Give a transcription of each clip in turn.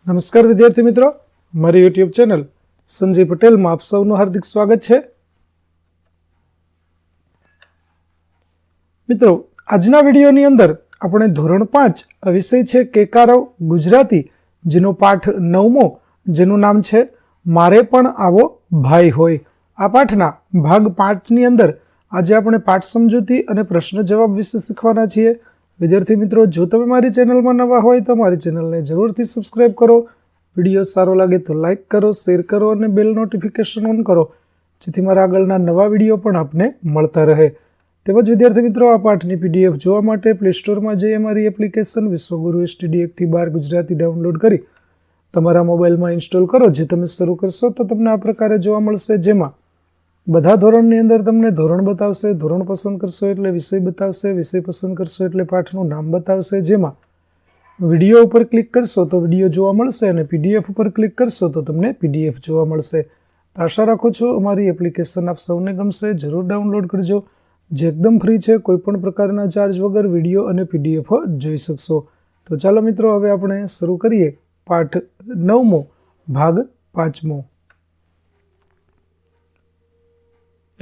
નમસ્કાર વિદ્યાર્થી મિત્રો, મારી યુટ્યુબ ચેનલ સંજય પટેલમાં આપ સૌનું હાર્દિક સ્વાગત છે. મિત્રો, આજના વિડીયોની અંદર આપણે ધોરણ 5 વિષય છે કેકારવ ગુજરાતી, જેનો પાઠ 9મો, જેનું નામ છે મારે પણ આવો ભાઈ હોય. આ પાઠના ભાગ 5ની અંદર આજે આપણે પાઠ સમજૂતી અને પ્રશ્ન જવાબ વિશે શીખવાના છીએ. વિદ્યાર્થી મિત્રો, જો તમે મારી ચેનલમાં નવા હોય તો મારી ચેનલને જરૂરથી સબસ્ક્રાઇબ કરો. વિડીયો સારો લાગે તો લાઇક કરો, શેર કરો અને બેલ નોટિફિકેશન ઓન કરો, જેથી મારા આગળના નવા વિડીયો પણ આપને મળતા રહે. તેમજ વિદ્યાર્થી મિત્રો, આ પાઠની PDF જોવા માટે પ્લે સ્ટોરમાં જઈ અમારી એપ્લિકેશન વિશ્વગુરુ STD 1-12 ગુજરાતી ડાઉનલોડ કરી તમારા મોબાઈલમાં ઇન્સ્ટોલ કરો. જે તમે શરૂ કરશો તો તમને આ પ્રકારે જોવા મળશે, જેમાં બધા ધોરણની અંદર તમને ધોરણ બતાવશે, ધોરણ પસંદ કરશો એટલે વિષય બતાવશે, વિષય પસંદ કરશો એટલે પાઠનું નામ બતાવશે. જેમાં વિડીયો ઉપર ક્લિક કરશો તો વિડીયો જોવા મળશે અને PDF ઉપર ક્લિક કરશો તો તમને PDF જોવા મળશે. આશા રાખું છું અમારી એપ્લિકેશન આપ સૌને ગમશે. જરૂર ડાઉનલોડ કરજો, જે એકદમ ફ્રી છે. કોઈ પણ પ્રકારના ચાર્જ વગર વિડીયો અને PDF જોઈ શકશો. તો ચાલો મિત્રો, હવે આપણે શરૂ કરીએ પાઠ 9મો, ભાગ 5મો.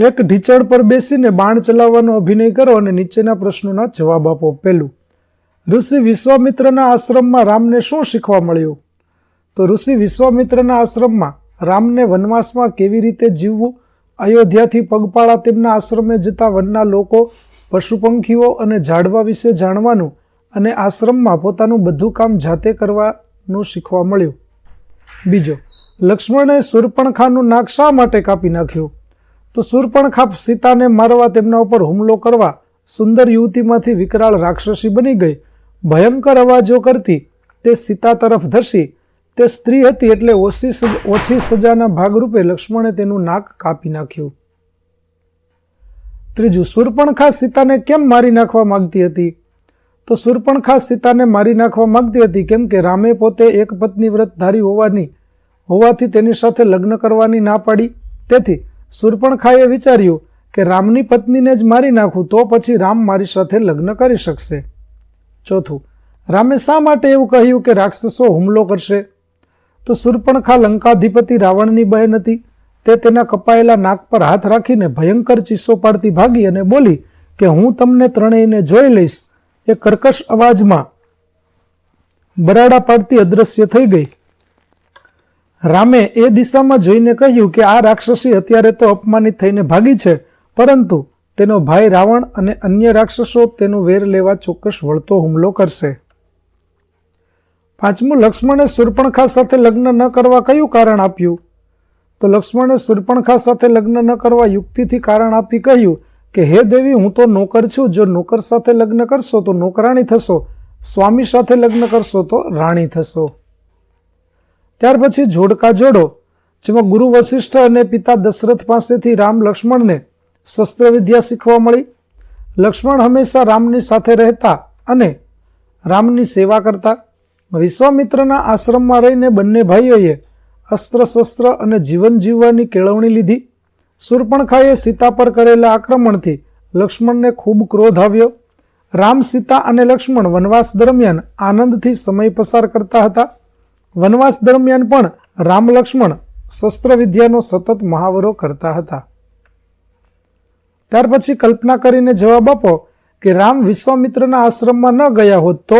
એક ઢીચણ પર બેસીને બાણ ચલાવવાનો અભિનય કરો અને નીચેના પ્રશ્નોના જવાબ આપો. પહેલું, ઋષિ વિશ્વામિત્રના આશ્રમમાં રામને શું શીખવા મળ્યું? તો ઋષિ વિશ્વામિત્રના આશ્રમમાં રામને વનવાસમાં કેવી રીતે જીવવું, અયોધ્યાથી પગપાળા તેમના આશ્રમે જતા વનના લોકો, પશુ પંખીઓ અને ઝાડવા વિશે જાણવાનું અને આશ્રમમાં પોતાનું બધું કામ જાતે કરવાનું શીખવા મળ્યું. બીજો, લક્ષ્મણે શૂર્પણખાનું નાક શા માટે કાપી નાખ્યું? તો શૂર્પણખા સીતાને મારવા, તેમના ઉપર હુમલો કરવા સુંદર યુવતીમાંથી વિકરાળ રાક્ષસી બની ગઈ. ભયંકર અવાજો કરતી તે સીતા તરફ ધસી. તે સ્ત્રી હતી એટલે ઓછી સજાના ભાગરૂપે લક્ષ્મણે તેનું નાક કાપી નાખ્યું. ત્રીજું, શૂર્પણખા સીતાને કેમ મારી નાખવા માંગતી હતી? તો શૂર્પણખા સીતાને મારી નાખવા માંગતી હતી કેમ કે રામે પોતે એક પત્ની વ્રતધારી હોવાથી તેની સાથે લગ્ન કરવાની ના પાડી. તેથી શૂર્પણખાએ વિચાર્યું કે રામની પત્નીને જ મારી નાખું તો પછી રામ મારી સાથે લગ્ન કરી શકશે. ચોથું, રામે શા માટે એવું કહ્યું કે રાક્ષસો હુમલો કરશે? તો શૂર્પણખા લંકાધિપતિ રાવણની બહેન હતી. તે તેના કપાયેલા નાક પર હાથ રાખીને ભયંકર ચીસો પાડતી ભાગી અને બોલી કે હું તમને ત્રણેયને જોઈ લઈશ. એ કર્કશ અવાજમાં બરાડા પાડતી અદ્રશ્ય થઈ ગઈ. રામે એ દિશામાં જોઈને કહ્યું કે આ રાક્ષસી અત્યારે તો અપમાનિત થઈને ભાગી છે, પરંતુ તેનો ભાઈ રાવણ અને અન્ય રાક્ષસો તેનું વેર લેવા ચોક્કસ વળતો હુમલો કરશે. પાંચમું, લક્ષ્મણે શૂર્પણખા સાથે લગ્ન ન કરવા કયું કારણ આપ્યું? તો લક્ષ્મણે શૂર્પણખા સાથે લગ્ન ન કરવા યુક્તિથી કારણ આપી કહ્યું કે હે દેવી, હું તો નોકર છું. જો નોકર સાથે લગ્ન કરશો તો નોકરાણી થશો, સ્વામી સાથે લગ્ન કરશો તો રાણી થશો. ત્યાર પછી જોડકા જોડો, જેમાં ગુરુ વશિષ્ઠ અને પિતા દશરથ પાસેથી રામ લક્ષ્મણને શસ્ત્ર વિદ્યા શીખવા મળી. લક્ષ્મણ હંમેશા રામની સાથે રહેતા અને રામની સેવા કરતા. વિશ્વામિત્રના આશ્રમમાં રહીને બંને ભાઈઓએ અસ્ત્ર શસ્ત્ર અને જીવન જીવવાની કેળવણી લીધી. શૂર્પણખાએ સીતા પર કરેલા આક્રમણથી લક્ષ્મણને ખૂબ ક્રોધ આવ્યો. રામ, સીતા અને લક્ષ્મણ વનવાસ દરમિયાન આનંદથી સમય પસાર કરતા હતા. વનવાસ દરમિયાન પણ રામ લક્ષ્મણ શસ્ત્ર વિદ્યાનો સતત મહાવરો કરતા હતા. ત્યાર પછી કલ્પના કરીને જવાબ આપો કે રામ વિશ્વામિત્રના આશ્રમમાં ન ગયા હોત તો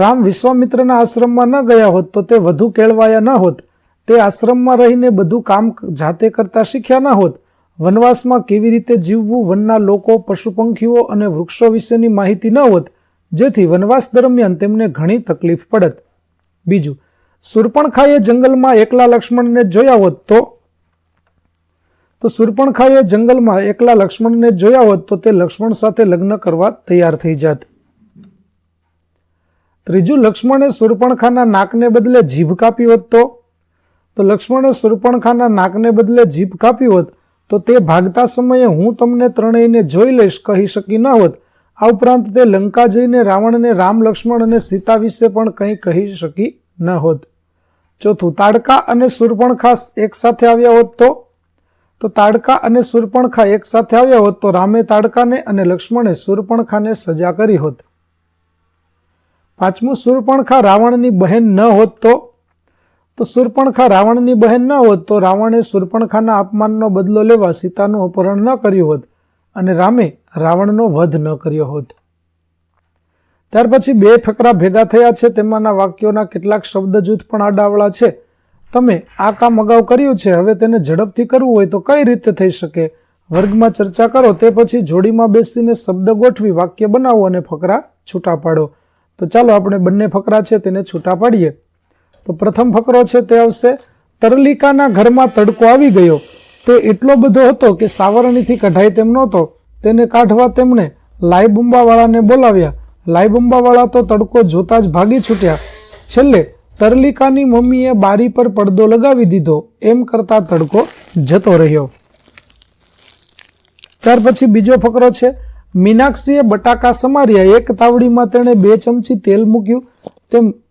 રામ વિશ્વામિત્રના આશ્રમમાં ન ગયા હોત તો તે વધુ કેળવાયા ન હોત. તે આશ્રમમાં રહીને બધું કામ જાતે કરતા શીખ્યા ન હોત. વનવાસમાં કેવી રીતે જીવવું, વનના લોકો, પશુ પંખીઓ અને વૃક્ષો વિશેની માહિતી ન હોત, જેથી વનવાસ દરમિયાન તેમને ઘણી તકલીફ પડત. બીજું, શૂર્પણખાએ જંગલમાં એકલા લક્ષ્મણને જોયા હોત તો તે લક્ષ્મણ સાથે લગ્ન કરવા તૈયાર થઈ જાત. ત્રીજું, લક્ષ્મણે શૂર્પણખાના નાકને બદલે જીભ કાપી હોત તો લક્ષ્મણે શૂર્પણખાના નાકને બદલે જીભ કાપી હોત તો તે ભાગતા સમયે હું તમને ત્રણેયને જોઈ લઈશ કહી શકી ન હોત. આ ઉપરાંત તે લંકા જઈને રાવણને રામ, લક્ષ્મણ અને સીતા વિશે પણ કંઈ કહી શકી ન હોત. ચોથું, તાડકા અને શૂર્પણખા એક સાથે આવ્યા હોત તો તાડકા અને શૂર્પણખા એક સાથે આવ્યા હોત તો રામે તાડકાને અને લક્ષ્મણે શૂર્પણખાને સજા કરી હોત. પાંચમું, શૂર્પણખા રાવણની બહેન ન હોત તો શૂર્પણખા રાવણની બહેન ન હોત તો રાવણે શૂર્પણખાના અપમાનનો બદલો લેવા સીતાનું અપહરણ ન કર્યું હોત અને રામે રાવણનો વધ ન કર્યો હોત. ત્યાર પછી 2 ફકરા ભેગા થયા છે, તેમાંના વાક્યોના કેટલાક શબ્દ જૂથ પણ આડાવળા છે. તમે આ કામ અગાઉ કર્યું છે, હવે તેને ઝડપથી કરવું હોય તો કઈ રીતે થઈ શકે? વર્ગમાં ચર્ચા કરો, તે પછી જોડીમાં બેસીને શબ્દ ગોઠવી વાક્ય બનાવો અને ફકરા છૂટા પાડો. તો ચાલો આપણે બંને ફકરા છે તેને છૂટા પાડીએ. તો પ્રથમ ફકરો છે તે આવશે, તરલિકાના ઘરમાં તડકો આવી ગયો. તે એટલો બધો હતો કે સાવરણીથી કઢાય તેમ નહોતો. તેને કાઢવા તેમણે લાઈબુંબાવાળાને બોલાવ્યા. લાઈબુંબાવાળા તો તડકો જોતા જ ભાગી છૂટ્યા. છેલ્લે તરલિકાની મમ્મીએ બારી પર પડદો લગાવી દીધો. એમ કરતા તડકો જતો રહ્યો. ત્યાર પછી બીજો ફકરો છે, મીનાક્ષીએ બટાકા સમાર્યા. એક તાવડીમાં તેણે 2 ચમચી તેલ મૂક્યું.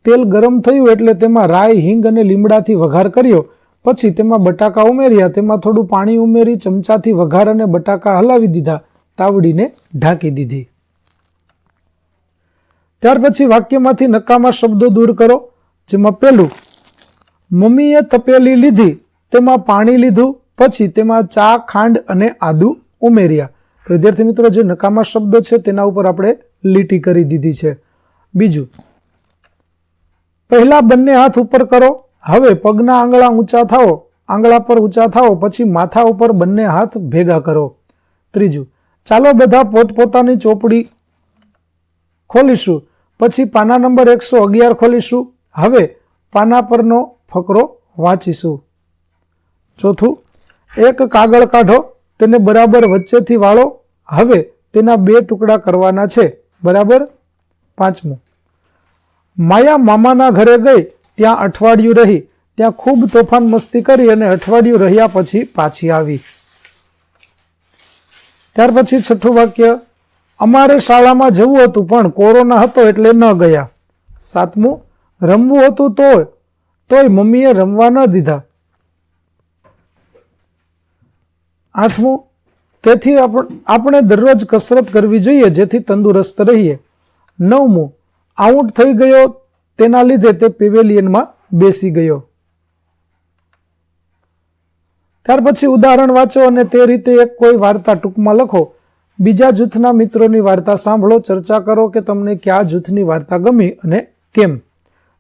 તેલ ગરમ થયું એટલે તેમાં રાઈ, હિંગ અને લીમડાથી વઘાર કર્યો. પછી તેમાં બટાકા ઉમેર્યા. તેમાં થોડું પાણી ઉમેરી ચમચાથી વઘાર અને બટાકા હલાવી દીધા. તાવડીને ઢાંકી દીધી. ત્યાર પછી વાક્યમાંથી નકામા શબ્દો દૂર કરો. જેમાં પહેલું, મમ્મીએ તપેલી લીધી, તેમાં પાણી લીધું, પછી તેમાં ચા, ખાંડ અને આદુ ઉમેર્યા. તો વિદ્યાર્થી મિત્રો, જે નકામા શબ્દો છે તેના ઉપર આપણે લીટી કરી દીધી છે. બીજું, પહેલા બંને હાથ ઉપર કરો, હવે પગના આંગળા ઊંચા થાઓ, આંગળા પર ઊંચા થાઓ, પછી માથા ઉપર બંને હાથ ભેગા કરો. ત્રીજું, ચાલો બધા પોતપોતાની ચોપડી ખોલીશું, પછી પાના નંબર 111 ખોલીશું. હવે પાના પરનો ફકરો વાંચીશું. ચોથું, એક કાગળ કાઢો, તેને બરાબર વચ્ચેથી વાળો. હવે તેના 2 ટુકડા કરવાના છે. બરાબર. પાંચમું, માયા મામાના ઘરે ગઈ, ત્યાં અઠવાડિયું રહી. ત્યાં ખૂબ તોફાન મસ્તી કરી અને અઠવાડિયું રહ્યા પછી પાછી આવી. ત્યાર પછી છઠ્ઠું વાક્ય, અમારે શાળામાં જવું હતું પણ કોરોના હતો એટલે ન ગયા. સાતમું, રમવું હતું તોય મમ્મીએ રમવા ન દીધા. આઠમું, તેથી આપણે દરરોજ કસરત કરવી જોઈએ જેથી તંદુરસ્ત રહીએ. નવમું, આઉટ થઈ ગયો, તેના લીધે તે પેવેલિયનમાં બેસી ગયો. ત્યાર પછી ઉદાહરણ વાંચો અને તે રીતે એક કોઈ વાર્તા ટૂંકમાં લખો. બીજા જૂથના મિત્રોની વાર્તા સાંભળો, ચર્ચા કરો કે તમને કયા જૂથની વાર્તા ગમી અને કેમ.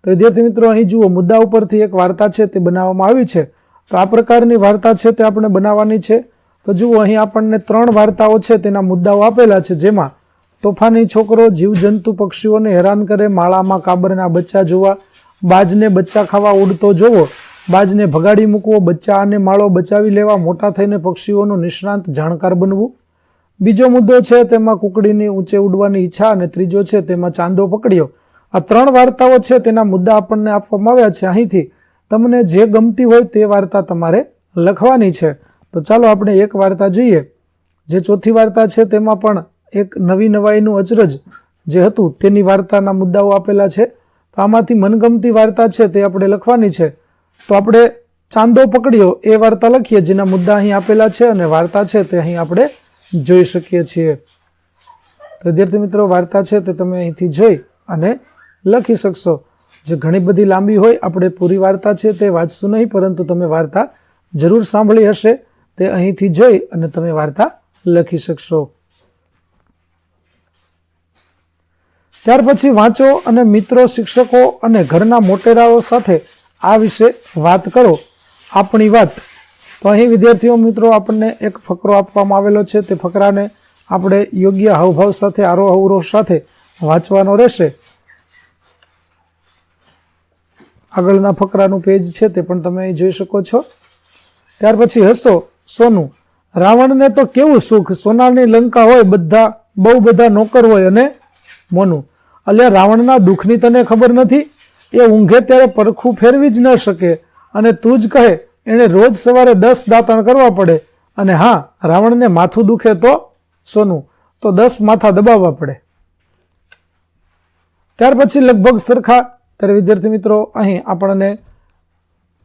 તો વિદ્યાર્થી મિત્રો, અહીં જુઓ, મુદ્દા ઉપરથી એક વાર્તા છે તે બનાવવામાં આવી છે. તો આ પ્રકારની વાર્તા છે તે આપણે બનાવવાની છે. તો જુઓ, અહીં આપણને 3 વાર્તાઓ છે તેના મુદ્દાઓ આપેલા છે. જેમાં તોફાની છોકરો, જીવજંતુ પક્ષીઓને હેરાન કરે, માળામાં કાબરના બચ્ચા જોવા, બાજને બચ્ચા ખાવા ઉડતો જોવો, બાજને ભગાડી મૂકવો, બચ્ચા અને માળો બચાવી લેવા, મોટા થઈને પક્ષીઓનું નિષ્ણાંત જાણકાર બનવું. બીજો મુદ્દો છે તેમાં કુકડીની ઊંચે ઉડવાની ઈચ્છા અને ત્રીજો છે તેમાં ચાંદો પકડ્યો. આ 3 વાર્તાઓ છે તેના મુદ્દા આપણને આપવામાં આવ્યા છે. અહીંથી તમને જે ગમતી હોય તે વાર્તા તમારે લખવાની છે. તો ચાલો આપણે એક વાર્તા જોઈએ. જે ચોથી વાર્તા છે તેમાં પણ એક નવી નવાઈનું અચરજ જે હતું તેની વાર્તાના મુદ્દાઓ આપેલા છે. તો આમાંથી મનગમતી વાર્તા છે તે આપણે લખવાની છે. તો આપણે ચાંદો પકડ્યો એ વાર્તા લખીએ, જેના મુદ્દા અહીં આપેલા છે અને વાર્તા છે તે અહીં આપણે જોઈ શકીએ છીએ. તો વિદ્યાર્થી મિત્રો, વાર્તા છે તે તમે અહીંથી જોઈ અને લખી શકશો. જે ઘણી બધી લાંબી હોય, આપણે પૂરી વાર્તા છે તે વાંચશું નહીં, પરંતુ તમે વાર્તા જરૂર સાંભળી હશે. તે અહીંથી જોઈ અને તમે વાર્તા લખી શકશો. ત્યાર પછી વાંચો અને મિત્રો, શિક્ષકો અને ઘરના મોટેરાઓ સાથે આ વિશે વાત કરો. આપણી વાત. તો અહીં વિદ્યાર્થીઓ મિત્રો, આપણને એક ફકરો આપવામાં આવેલો છે. તે ફકરાને આપણે યોગ્ય હાવભાવ સાથે, આરોહ અવરોહ સાથે વાંચવાનો રહેશે. આગળના ફકરાનું પેજ છે તે પણ તમે અહીં જોઈ શકો છો. ત્યાર પછી હસો, સોનું. રાવણને તો કેવું સુખ, સોનાની લંકા હોય, બહુ બધા નોકર હોય અને મોનું. અલ્યા, રાવણના દુઃખની તને ખબર નથી? એ ઊંઘે ત્યારે પરખું ફેરવી જ ન શકે અને તું જ કહે એને રોજ સવારે 10 દાંતણ કરવા પડે. અને હા, રાવણને માથું દુખે તો સોનું, તો 10 માથા દબાવવા પડે. ત્યાર પછી લગભગ સરખા. ત્યારે વિદ્યાર્થી મિત્રો, અહીં આપણને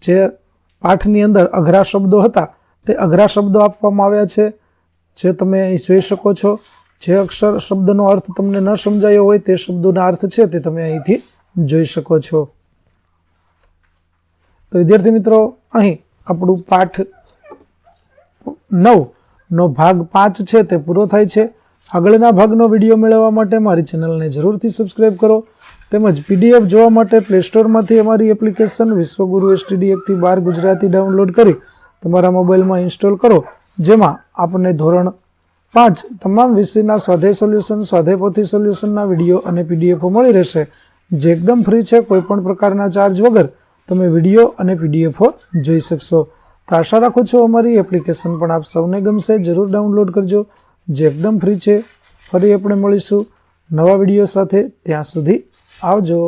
જે પાઠની અંદર અઘરા શબ્દો હતા તે અઘરા શબ્દો આપવામાં આવ્યા છે, જે તમે અહીં જોઈ શકો છો. જે અક્ષર શબ્દનો અર્થ તમને ન સમજાયો હોય તે શબ્દોના અર્થ છે તે તમે અહીંથી જોઈ શકો છો. તો વિદ્યાર્થી મિત્રો, અહીં આપણું પાઠ 9 નો ભાગ 5 છે તે પૂરો થાય છે. આગળના ભાગનો વિડીયો મેળવવા માટે મારી ચેનલને જરૂરથી સબસ્ક્રાઇબ કરો. તેમજ PDF જોવા માટે પ્લે સ્ટોરમાંથી અમારી એપ્લિકેશન વિશ્વગુરુ STD 1 થી 12 ગુજરાતી ડાઉનલોડ કરી તમારા મોબાઈલમાં ઇન્સ્ટોલ કરો, જેમાં આપણને ધોરણ 5 તમામ વિષયના સ્વાધ્યાય સોલ્યુશન, સ્વાધ્યાય પોથી સોલ્યુશનના વિડીયો અને PDF મળી રહેશે, જે એકદમ ફ્રી છે. કોઈપણ પ્રકારના ચાર્જ વગર તમે વિડીયો અને PDF જોઈ શકશો. તો આશા રાખું છું અમારી એપ્લિકેશન પણ આપ સૌને ગમશે. જરૂર ડાઉનલોડ કરજો, જે એકદમ ફ્રી છે. ફરી આપણે મળીશું નવા વિડીયો સાથે. ત્યાં સુધી આવજો.